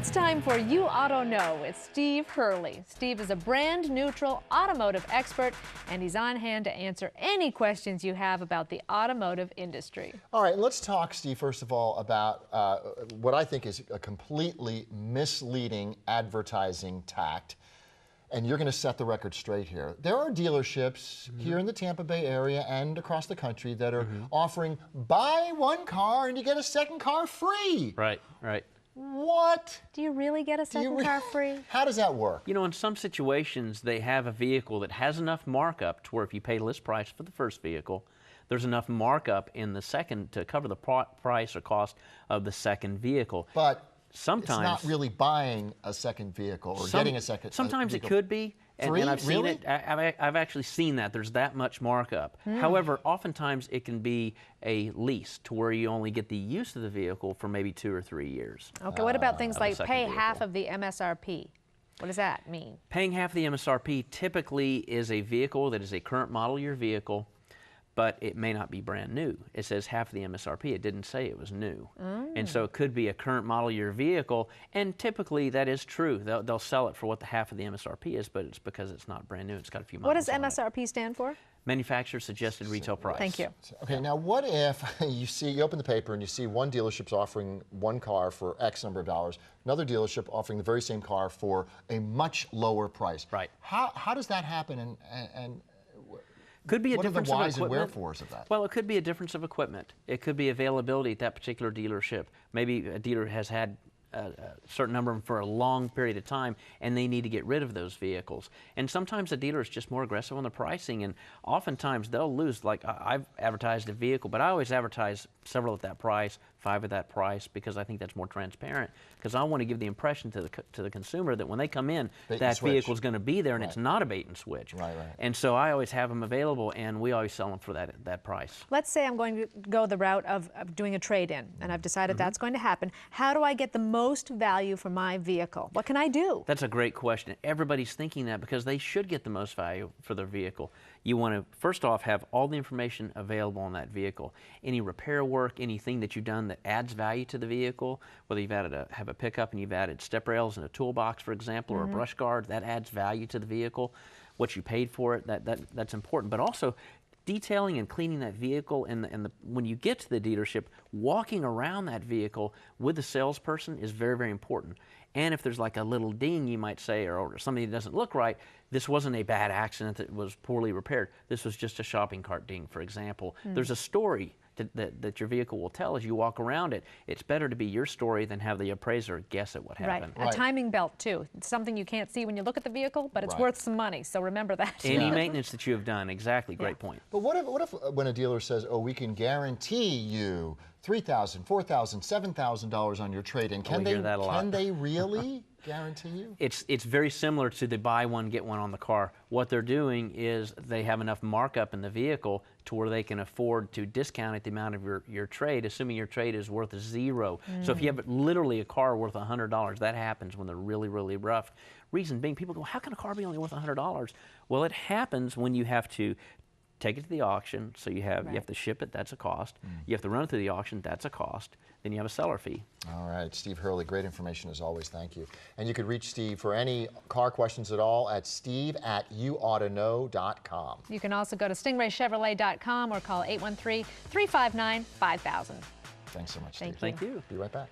It's time for You Auto Know with Steve Hurley. Steve is a brand neutral automotive expert, and he's on hand to answer any questions you have about the automotive industry. All right, let's talk, Steve, first of all, about what I think is a completely misleading advertising tact. And you're going to set the record straight here. There are dealerships here in the Tampa Bay area and across the country that are offering buy one car and you get a second car free. Right, right. What? Do you really get a second car free? How does that work? You know, in some situations, they have a vehicle that has enough markup to where if you pay list price for the first vehicle, there's enough markup in the second to cover the price or cost of the second vehicle. But sometimes it's not really buying a second vehicle or getting a second Sometimes vehicle. it could be. And I've seen Really? it. I've actually seen that. There's that much markup. However, oftentimes it can be a lease to where you only get the use of the vehicle for maybe 2 or 3 years. Okay, what about things like pay vehicle. half of the MSRP? What does that mean? Paying half the MSRP typically is a vehicle that is a current model year vehicle, but it may not be brand new. It says half of the MSRP. It didn't say it was new. And so it could be a current model year vehicle, and typically that is true. They'll sell it for what the half of the MSRP is, but it's because it's not brand new. It's got a few miles What does on it. MSRP stand for? Manufacturer suggested retail price. Thank you. Okay, now what if you open the paper and you see one dealership's offering one car for X number of dollars, another dealership offering the very same car for a much lower price? Right. How does that happen, and Could be a what are the difference of whys and equipment. wherefores of that? Well, it could be a difference of equipment. It could be availability at that particular dealership. Maybe a dealer has had a certain number of them for a long period of time, and they need to get rid of those vehicles. And sometimes the dealer is just more aggressive on the pricing, and oftentimes they'll lose. Like I've advertised a vehicle, but I always advertise several at that price, 5 at that price, because I think that's more transparent. Because I want to give the impression to the consumer that when they come in, that vehicle is going to be there, and it's not a bait and switch. Right, right. And so I always have them available, and we always sell them for that price. Let's say I'm going to go the route of doing a trade-in, and I've decided that's going to happen. How do I get the most value for my vehicle? What can I do? That's a great question. Everybody's thinking that because they should get the most value for their vehicle. You want to, first off, have all the information available on that vehicle. Any repair work, anything that you've done that adds value to the vehicle, whether you've have a pickup and you've added step rails and a toolbox, for example, or a brush guard, that adds value to the vehicle. What you paid for it, that's important. But also, detailing and cleaning that vehicle, and when you get to the dealership, walking around that vehicle with the salesperson is very, very important. And if there's like a little ding, you might say, or something that doesn't look right, this wasn't a bad accident that was poorly repaired. This was just a shopping cart ding, for example. There's a story that your vehicle will tell as you walk around it. It's better to be your story than have the appraiser guess at what happened. Right. A timing belt, too. It's something you can't see when you look at the vehicle, but it's worth some money, so remember that. Any maintenance that you have done, exactly, great point. But what if when a dealer says, oh, we can guarantee you $3,000, $4,000, $7,000 on your trade-in, can they really guarantee you? It's very similar to the buy one, get one on the car. What they're doing is they have enough markup in the vehicle to where they can afford to discount at the amount of your trade, assuming your trade is worth 0. So if you have literally a car worth $100, that happens when they're really, really rough. Reason being, people go, how can a car be only worth $100? Well, it happens when you have to take it to the auction, so you have to ship it, that's a cost. You have to run it through the auction, that's a cost. Then you have a seller fee. All right, Steve Hurley, great information as always, thank you. And you could reach Steve for any car questions at all at steve@youaughtknow.com. You can also go to stingraychevrolet.com or call 813-359-5000. Thanks so much, Steve. Thank you. Thank you. Be right back.